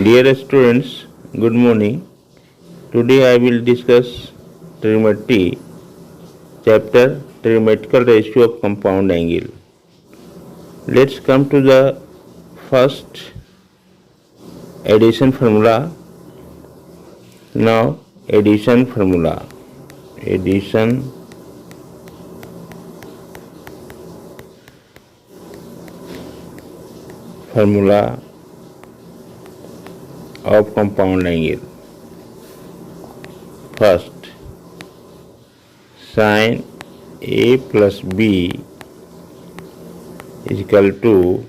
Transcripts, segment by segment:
Dear students, good morning. Today I will discuss trigonometry chapter trigonometrical ratio of compound angle. Let's come to the first addition formula. Now addition formula. Addition formula of compound angle. First, sin A plus B is equal to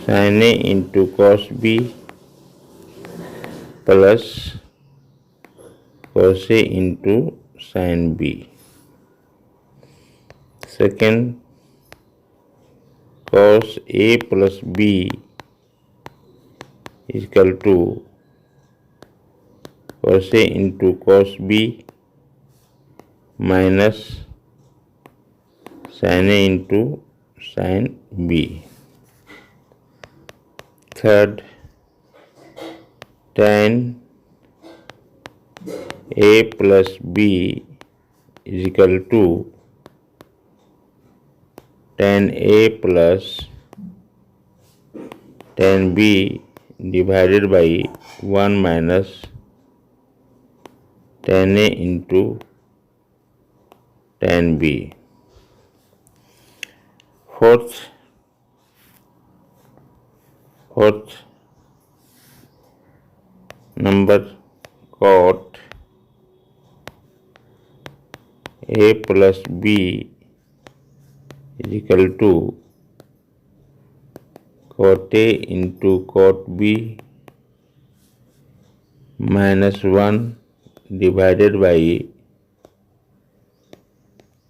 sin A into cos B plus cos A into sin B. Second, cos A plus B is equal to cos A into cos B minus sin A into sin B. Third, tan A plus B is equal to tan A plus tan B divided by 1 minus tan A into tan B. Fourth number, cot A plus B is equal to cot A into cot B minus 1 divided by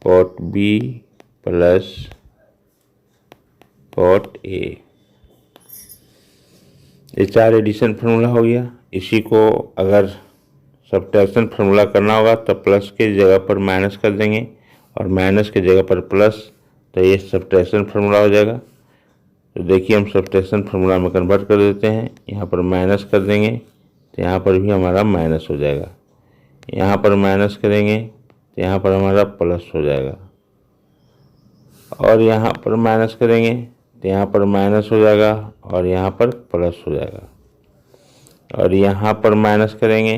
cot B plus cot A. ये चार addition formula हो गया। इसी को अगर subtraction formula करना होगा तो प्लस के जगह पर माइनस कर देंगे और माइनस के जगह पर प्लस, तो ये सब्ट्रैक्शन फार्मूला हो जाएगा। तो देखिए हम सब्ट्रैक्शन फार्मूला में कन्वर्ट कर देते हैं। यहाँ पर माइनस कर देंगे तो यहाँ पर भी हमारा माइनस हो जाएगा, यहाँ पर माइनस करेंगे तो यहाँ पर हमारा प्लस हो जाएगा, और यहाँ पर माइनस करेंगे तो यहाँ पर माइनस हो जाएगा और यहाँ पर प्लस हो जाएगा, और यहाँ पर माइनस करेंगे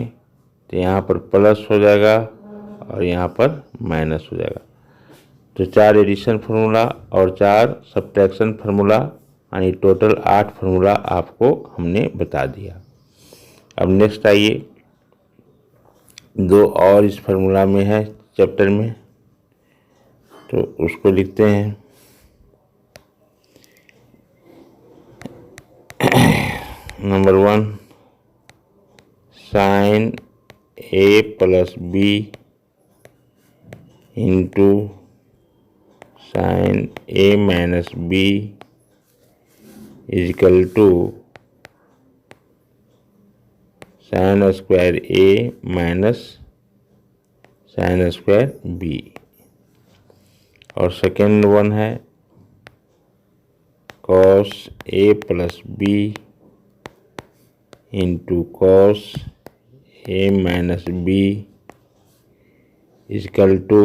तो यहाँ पर प्लस हो जाएगा और यहाँ पर माइनस हो जाएगा। तो चार एडिशन फार्मूला और चार सब्ट्रैक्शन फार्मूला यानी टोटल 8 फार्मूला आपको हमने बता दिया। अब नेक्स्ट आइए, दो और इस फार्मूला में है चैप्टर में, तो उसको लिखते हैं। Number 1, sine A plus B into sine A minus B is equal to sine square A minus sine square B। और सेकेंड वन है cos A plus B into cos A minus B is equal to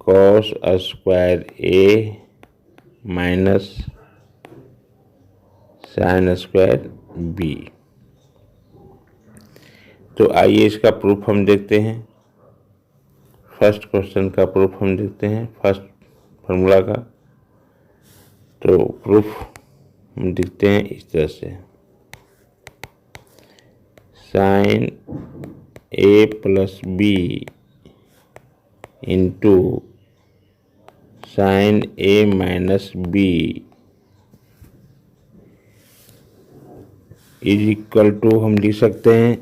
cos square A minus sine square B। तो आइए इसका proof हम देखते हैं। First question का proof हम देखते हैं, फर्स्ट फार्मूला का। तो प्रूफ हम देखते हैं इस तरह से, sine A plus B into sine A minus B is equal to हम लिख सकते हैं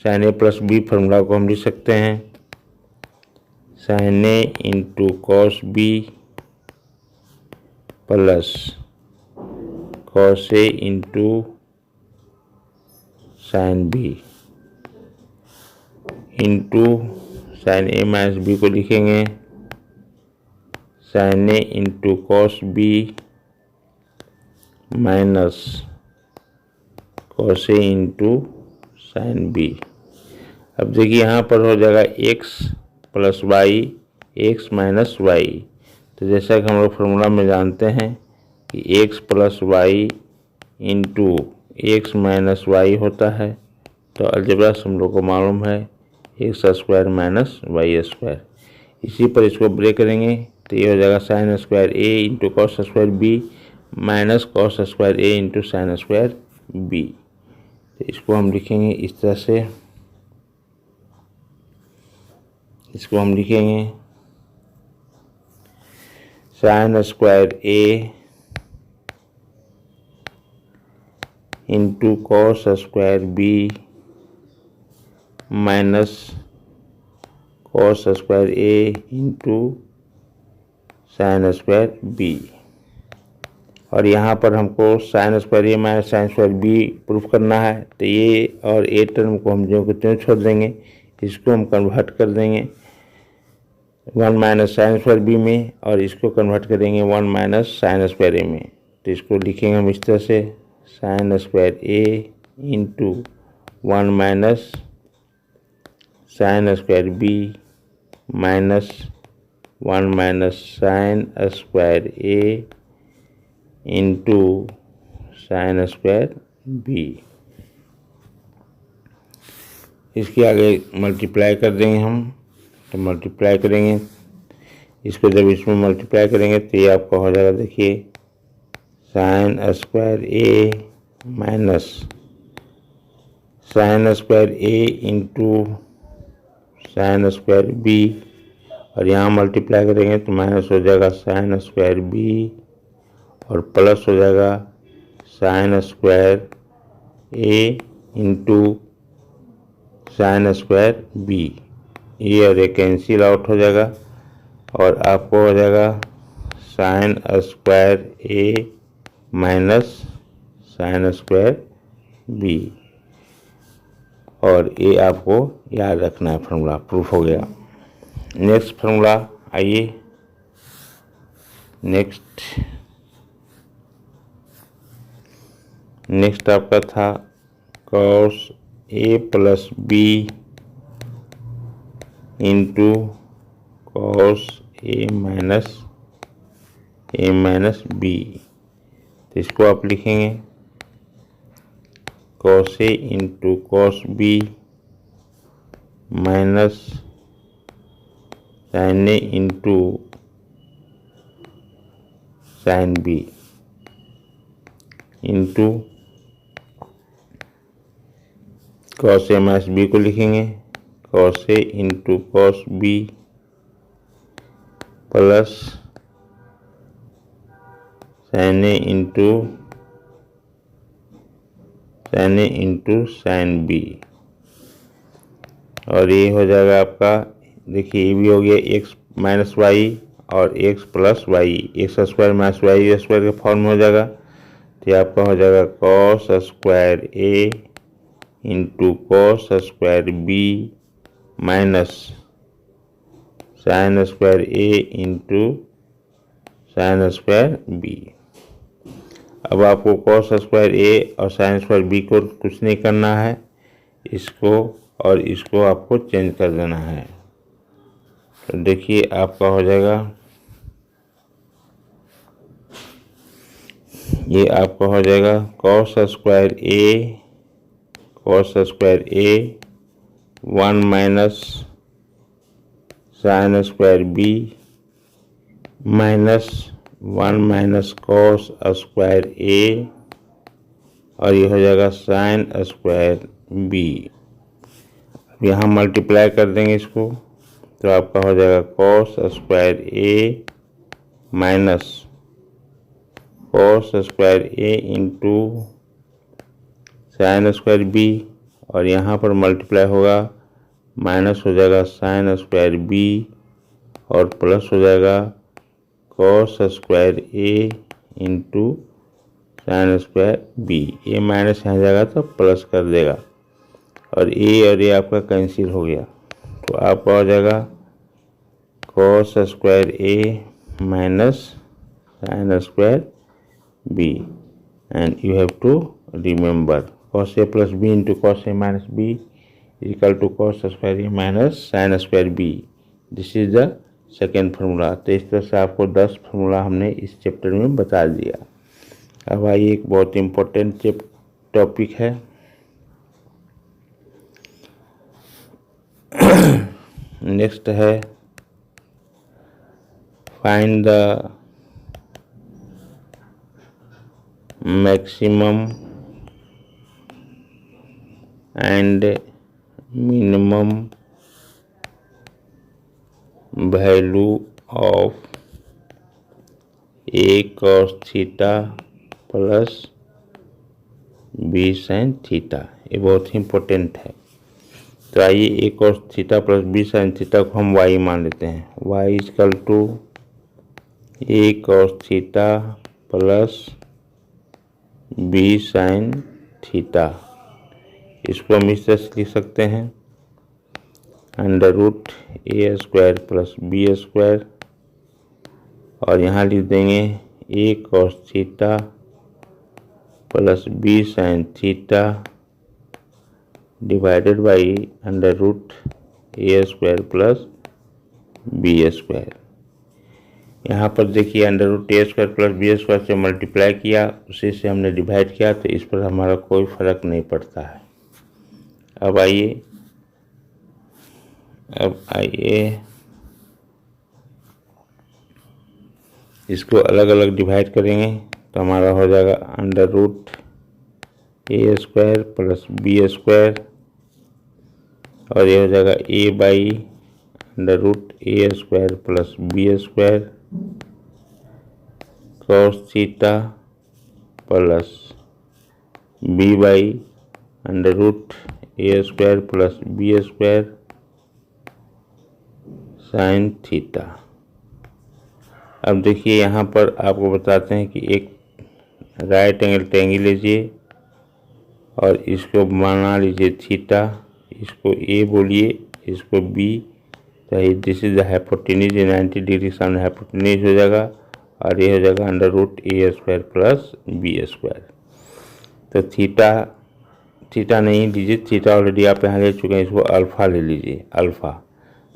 sine A plus B formula को हम लिख सकते हैं sine A into cos B plus cos A into sine B into sine A minus B को लिखेंगे sine A into cos B minus cos A into sine B. अब देखिए यहाँ पर हो जाएगा X plus Y, X minus Y. तो जैसा कि हम लोग फार्मूला में जानते हैं कि x plus y into x minus y होता है। तो अलजेब्रा से हम लोग को मालूम है X square minus Y square. इसी पर इसको ब्रेक करेंगे तो ये हो जाएगा sine square A into cos square B minus cos square A into sine square B. तो इसको हम लिखेंगे इस तरह से, इसको हम लिखेंगे sine square A into cos square B minus cos square A into sine square B. और यहाँ पर हमको sine square A minus sine square B proof करना है। तो ये और ए टर्म को हम जो को छोड़ देंगे, इसको हम कन्वर्ट कर देंगे 1 माइनस साइन स्क्वायर बी में, और इसको कन्वर्ट करेंगे 1 माइनस साइन स्क्वायर ए में। तो इसको लिखेंगे हम इस तरह से sine square A into 1 minus sine square B minus 1 minus sine square A into sine square B. इसके आगे मल्टीप्लाई कर देंगे हम। तो मल्टीप्लाई करेंगे इसको, जब इसमें मल्टीप्लाई करेंगे तो ये आपका हो जाएगा, देखिए sign square A minus sine square A into sine square B, और यहाँ मल्टीप्लाई करेंगे तो माइनस हो जाएगा साइन स्क्वायर बी और प्लस हो जाएगा sine square A into sine square B. ये और ये कैंसिल आउट हो जाएगा और आपको हो जाएगा sine square A minus sine square B. और ये आपको याद रखना है, फार्मूला प्रूफ हो गया। नेक्स्ट फार्मूला आइए, नेक्स्ट आपका था cos A plus B into cos A minus B. तो इसको आप लिखेंगे cos A into cos B minus sine A into sine B into cos A minus B को लिखेंगे cos A into cos B plus sine A into sine B. और ये हो जाएगा आपका, देखिए ये भी हो गया एक्स माइनस वाई और X plus Y, X square minus Y square के फॉर्म में हो जाएगा। तो ये आपका हो जाएगा cos square A into cos square B minus sine square A into sine square B. अब आपको कॉस स्क्वायर ए और साइन स्क्वायर बी को कुछ नहीं करना है, इसको और इसको आपको चेंज कर देना है। तो देखिए आपका हो जाएगा, ये आपका हो जाएगा cos square A 1 minus sine square B minus 1 minus cos square A, और ये हो जाएगा साइन स्क्वायर बी। अब यहाँ मल्टीप्लाई कर देंगे इसको, तो आपका हो जाएगा cos square A minus cos square A into sine square B, और यहाँ पर मल्टीप्लाई होगा माइनस हो जाएगा साइन स्क्वायर बी और प्लस हो जाएगा cos square A into sine square B. ये माइनस यहाँ जाएगा तो प्लस कर देगा, और ये आपका कैंसिल हो गया। तो आपका हो जाएगा cos square A minus sin square b, and you have to remember cos a plus b into cos a minus b is equal to cos square a minus sin square b. This is the second formula. तो इस तरह से आपको 10 formula हमने इस chapter में बता दिया। अब आइए एक बहुत इम्पोर्टेंट टॉपिक है, नेक्स्ट है find the maximum and minimum value of a cos theta plus b sin theta. ये बहुत ही इम्पोर्टेंट है। तो आइए a cos theta plus b sin theta को हम y मान लेते हैं। y equal to a cos theta plus b sin theta. इसको हम इस तरह से लिख सकते हैं अंडर रूट ए स्क्वायर प्लस बी स्क्वायर, और यहाँ लिख देंगे a cos theta plus b sin theta divided by under root A square plus B square. यहाँ पर देखिए अंडर रूट ए स्क्वायर प्लस बी स्क्वायर से मल्टीप्लाई किया, उसी से हमने डिवाइड किया, तो इस पर हमारा कोई फर्क नहीं पड़ता है। अब आइए इसको अलग अलग डिवाइड करेंगे, तो हमारा हो जाएगा अंडर रूट ए स्क्वायर प्लस बी स्क्वायर, और ये हो जाएगा A by under root A square plus B square cos theta plus B by under root A square plus B square sine theta. अब देखिए यहाँ पर आपको बताते हैं कि एक राइट एंगल ट्रायंगल लीजिए और इसको बना लीजिए थीटा, इसको ए बोलिए, इसको बी, तो this is the hypotenuse, 90 degree सामने हाइपोटेन्यूज हो जाएगा, और ये हो जाएगा अंडर रूट ए स्क्वायर प्लस बी स्क्वायर। तो थीटा नहीं लीजिए, थीटा ऑलरेडी आप यहाँ ले चुके हैं, इसको अल्फा ले लीजिए, अल्फा।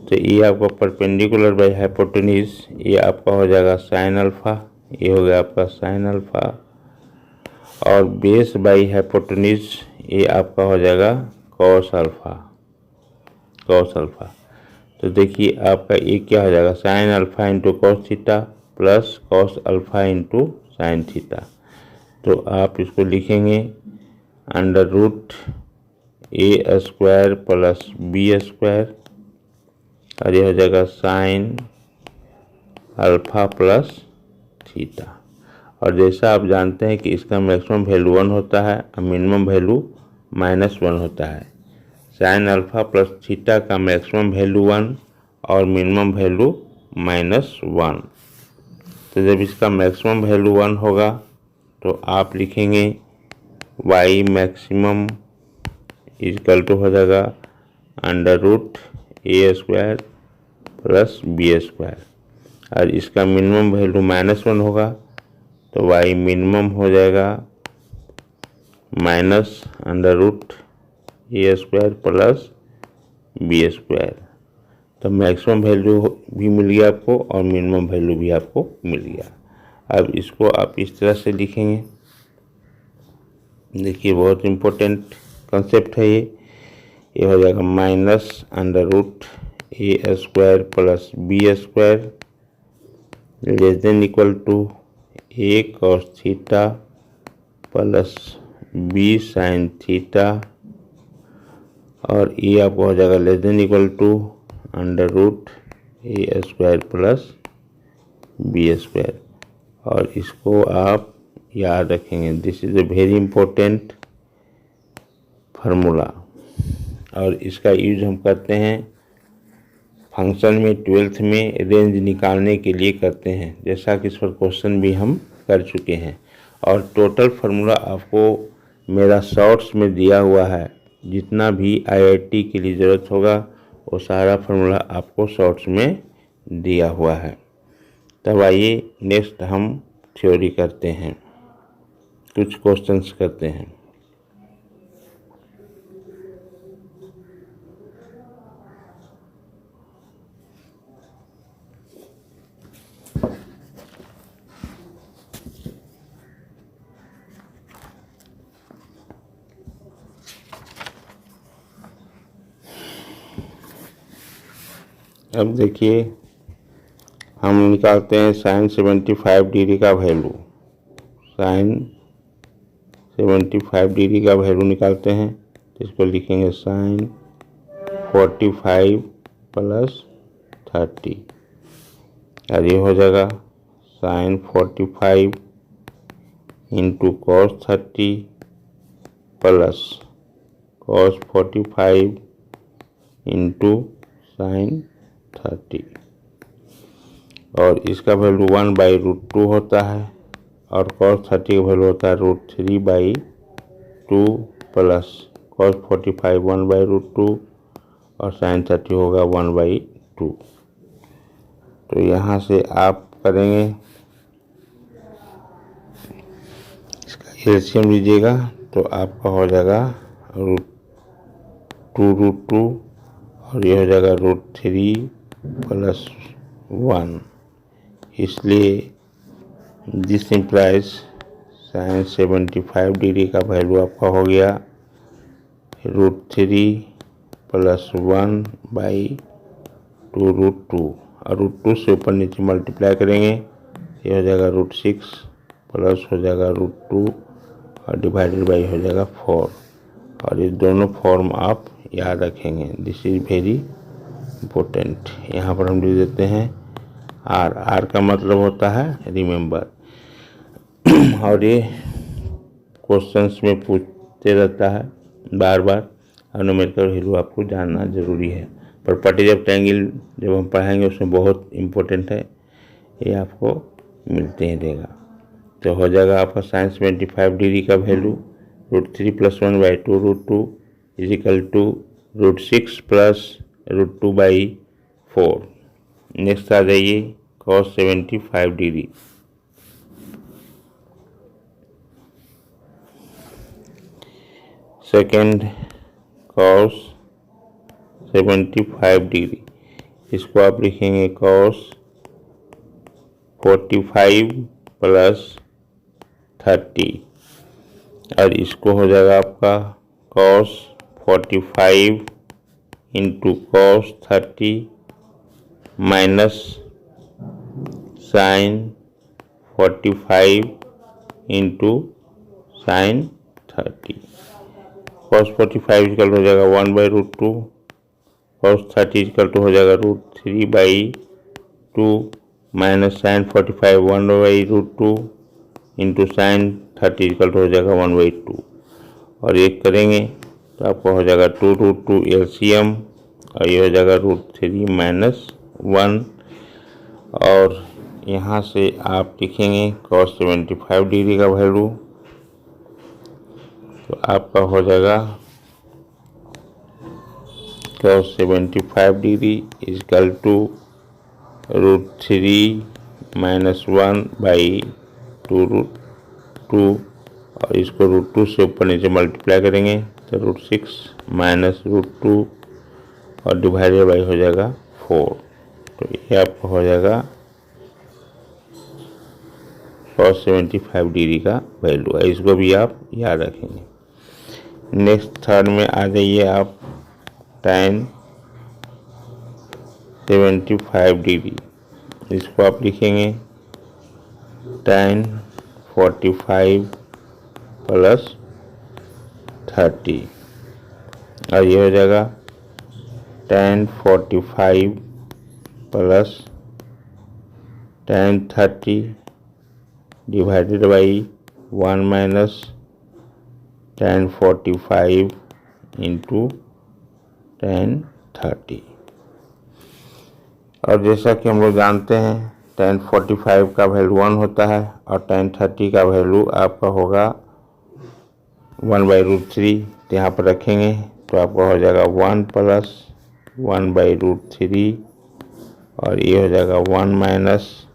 तो ये आपका परपेंडिकुलर बाई हाइपोटेन्यूज, ये आपका हो जाएगा साइन अल्फा, ये हो गया आपका साइन अल्फा, और बेस बाई हाइपोटेन्यूज ये आपका हो जाएगा कॉस अल्फा, कॉस अल्फा। तो देखिए आपका ये क्या हो जाएगा sine alpha into cos theta plus cos alpha into sine theta. तो आप इसको लिखेंगे अंडर रूट ए स्क्वायर प्लस बी स्क्वायर, और ये हो जाएगा साइन अल्फा प्लस थीटा। और जैसा आप जानते हैं कि इसका मैक्सिमम वैल्यू 1 होता है और मिनिमम वैल्यू -1 होता है। साइन अल्फा प्लस थीटा का मैक्सिमम वैल्यू 1 और मिनिमम वैल्यू -1। तो जब इसका मैक्सिमम वैल्यू 1 होगा तो आप लिखेंगे y मैक्सिमम इक्वल टू हो जाएगा अंडर रूट ए स्क्वायर प्लस बी स्क्वायर, और इसका मिनिमम वैल्यू -1 होगा तो y मिनिमम हो जाएगा माइनस अंडर रूट ए स्क्वायर प्लस बी स्क्वायर। तो मैक्सिमम वैल्यू भी मिल गया आपको और मिनिमम वैल्यू भी आपको मिल गया। अब इसको आप इस तरह से लिखेंगे, देखिए बहुत इम्पोर्टेंट कंसेप्ट है ये हो जाएगा minus under root A square plus B square less than equal to a cos theta plus b sine theta, और ये आपको हो जाएगा less than equal to under root A square plus B square. और इसको आप याद रखेंगे, this is a very important formula, और इसका यूज हम करते हैं फंक्शन में 12th में रेंज निकालने के लिए करते हैं, जैसा कि इस पर क्वेश्चन भी हम कर चुके हैं। और टोटल फार्मूला आपको मेरा शॉर्ट्स में दिया हुआ है, जितना भी IIT के लिए ज़रूरत होगा वो सारा फार्मूला आपको शॉर्ट्स में दिया हुआ है। तब आइए नेक्स्ट हम थ्योरी करते हैं, कुछ क्वेश्चंस करते हैं। अब देखिए हम निकालते हैं साइन 75 डिग्री का वैल्यू। साइन 75 डिग्री का वैल्यू निकालते हैं तो इसको लिखेंगे साइन 45 प्लस 30 और ये हो जाएगा sine 45 into cos 30 plus cos 45 into sine 30 और इसका वैल्यू 1/√2 होता है और cos 30 का वैल्यू होता है √3/2 प्लस cos 45 1/√2 और sin 30 होगा 1/2। तो यहाँ से आप करेंगे, इसका एलसीएम लीजिएगा तो आपका हो जाएगा √2 और ये हो जाएगा √3 प्लस 1। इसलिए दिस इम्प्लाइज साइन 75 डिग्री का वैल्यू आपका हो गया √3 प्लस 1/2√2 और √2 से ऊपर नीचे मल्टीप्लाई करेंगे, ये हो जाएगा √6 प्लस हो जाएगा √2 और डिवाइडेड बाई हो जाएगा 4। और ये दोनों फॉर्म आप याद रखेंगे, दिस इज वेरी इम्पोर्टेंट। यहाँ पर हम लिख देते हैं आर का मतलब होता है रिमेंबर। और ये क्वेश्चंस में पूछते रहता है बार बार, और न्यूमेरिकल वैल्यू आपको जानना जरूरी है। प्रॉपर्टीज ऑफ ट्रायंगल जब हम पढ़ाएंगे उसमें बहुत इम्पोर्टेंट है, ये आपको मिलते ही देगा। तो हो जाएगा आपका साइन 75 डिग्री का value √3 plus 1/2√2 equal to √6 plus √2/4। Next आ जाइए cos 75 degree. Second cos 75 degree, इसको आप लिखेंगे cos 45 प्लस 30 और इसको हो जाएगा आपका cos 45 into cos 30 minus sine 45 into sine 30। cos 45 equal हो जाएगा 1/√2, cos 30 इक्वल हो जाएगा √3/2 minus sine 45 1/√2 into sine 30 equal हो जाएगा 1/2। और ये करेंगे तो आपको हो जाएगा 2√2 एलसीएम और ये हो जाएगा √3 माइनस 1। और यहाँ से आप लिखेंगे cos 75 डिग्री का वैल्यू, तो आपका हो जाएगा cos 75 degree equal to √3 minus 1/2√2 और इसको √2 से ऊपर नीचे मल्टीप्लाई करेंगे तो √6 माइनस √2 और डिवाइडेड बाई हो जाएगा 4। तो ये आपका हो जाएगा cos 75 डिग्री का वैल्यू है, इसको भी आप याद रखेंगे। नेक्स्ट थर्ड में आ जाइए आप tan 75 डिग्री, इसको आप लिखेंगे tan 45 प्लस 30 और ये हो जाएगा tan 45 plus tan 30 divided by 1 minus tan 45 into tan 30। और जैसा कि हम लोग जानते हैं tan 45 का वैल्यू 1 होता है और tan 30 का वैल्यू आपका होगा 1/√3। तो यहाँ पर रखेंगे तो आपका हो जाएगा 1 प्लस 1/√3 और ये हो जाएगा 1 माइनस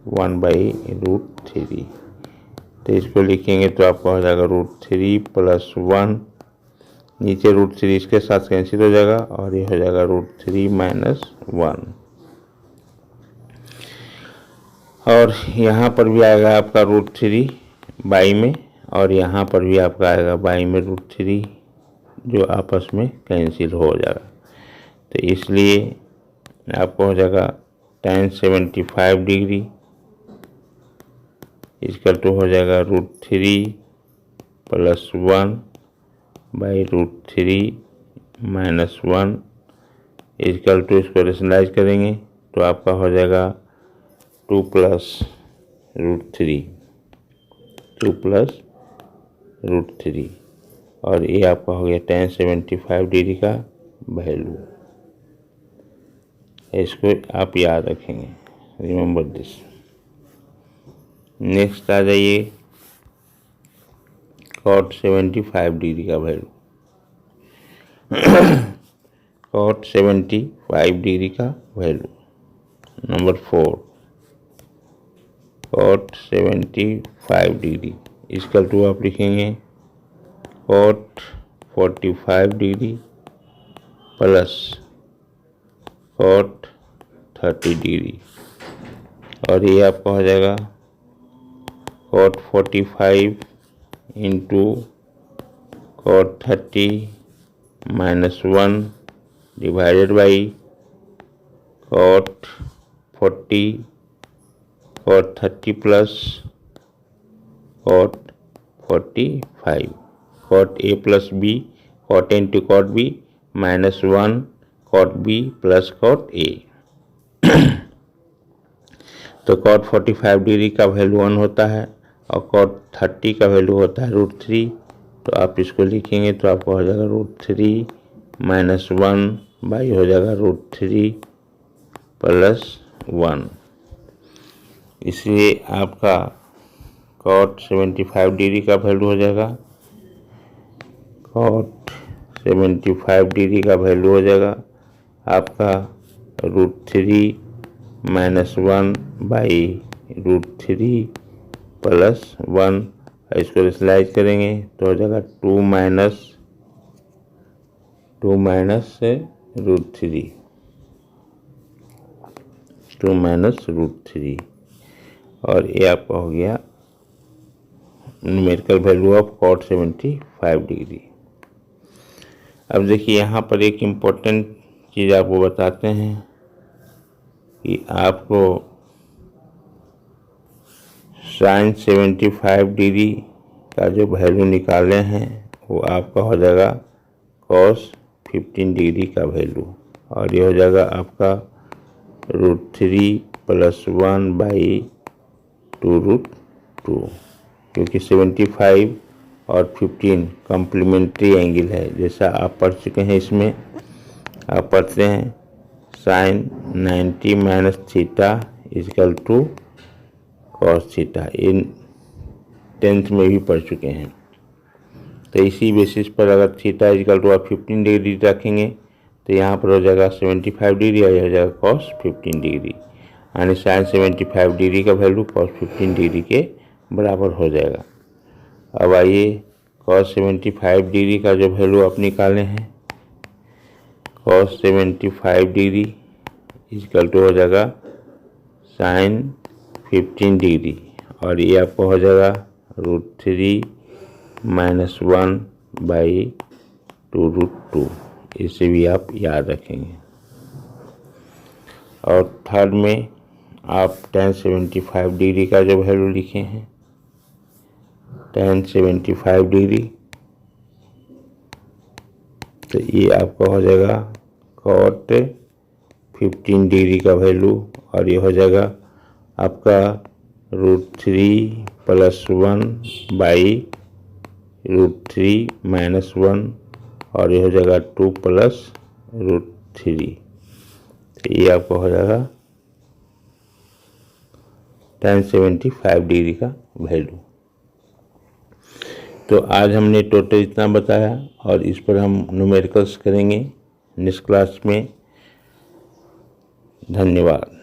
1/√3। तो इसको लिखेंगे तो आपका हो जाएगा √3 + 1, नीचे √3 इसके साथ कैंसिल हो जाएगा और ये हो जाएगा √3 - 1। और यहाँ पर भी आएगा आपका √3 बाई में, और यहाँ पर भी आपका आएगा बाई में √3, जो आपस में कैंसिल हो जाएगा। तो इसलिए आपको हो जाएगा tan 75 डिग्री इसका तो हो जाएगा √3 + 1/√3 - 1 इक्वल टू, इसको रेशनलाइज करेंगे तो आपका हो जाएगा 2 + √3, 2 + √3, और ये आपका हो गया tan 75 डिग्री का वैल्यू। इसको आप याद रखेंगे, रिमेंबर दिस। नेक्स्ट आ जाइए cot 75 डिग्री का वैल्यू। cot 75 डिग्री का वैल्यू नंबर 4, cot 75 डिग्री इसका टू आप लिखेंगे cot 45 degree plus cot 30 degree, और ये आपका हो जाएगा cot 45 into cot 30 - 1 divided by cot 40 cot 30 plus cot 45, cot A + B, cot A into cot B -1 cot B plus cot A। तो cot 45 degree का वैल्यू 1 होता है और cot 30 का वैल्यू होता है √3। तो आप इसको लिखेंगे तो आपको हो जाएगा √3 - 1 बाई हो जाएगा √3 + 1। इसलिए आपका cot 75 डिग्री का वैल्यू हो जाएगा, cot 75 डिग्री का वैल्यू हो जाएगा आपका √3 - 1 बाई √3 + 1। इसको रेशनलाइज करेंगे तो हो जाएगा 2 - √3, 2 - √3, और ये आपका हो गया numerical value of cot 75 degree. अब देखिए यहाँ पर एक इम्पोर्टेंट चीज़ आपको बताते हैं कि आपको sin 75 डिग्री का जो वैल्यू निकाले हैं वो आपका हो जाएगा cos 15 डिग्री का वैल्यू, और ये हो जाएगा आपका √3 + 1/2√2, क्योंकि 75 और 15 कॉम्प्लीमेंट्री एंगल है। जैसा आप पढ़ चुके हैं, इसमें आप पढ़ते हैं sin 90 - थीटा = cos थीटा, इन 10th में भी पढ़ चुके हैं। तो इसी बेसिस पर अगर थीटा = आप 15 डिग्री रखेंगे तो यहाँ पर हो जाएगा 75 डिग्री और यह हो जाएगा cos 15 डिग्री, यानी sin 75 डिग्री का वैल्यू cos 15 डिग्री के बराबर हो जाएगा। अब आइए cos 75 डिग्री का जो वैल्यू आप निकाले हैं, cos 75 डिग्री = हो जाएगा sin 15 डिग्री, और ये आपको हो जाएगा √3 - 1/2√2। इसे भी आप याद रखेंगे। और थर्ड में आप tan 75 डिग्री का जो वैल्यू लिखे हैं, tan 75 डिग्री, तो ये आपका हो जाएगा cot 15 डिग्री का वैल्यू, और ये हो जाएगा आपका √3 + 1/√3 - 1, और ये हो जाएगा 2 + √3। तो ये आपको हो जाएगा tan 75 डिग्री का वैल्यू। तो आज हमने टोटल इतना बताया, और इस पर हम न्यूमेरिकल्स करेंगे नेक्स्ट क्लास में। धन्यवाद।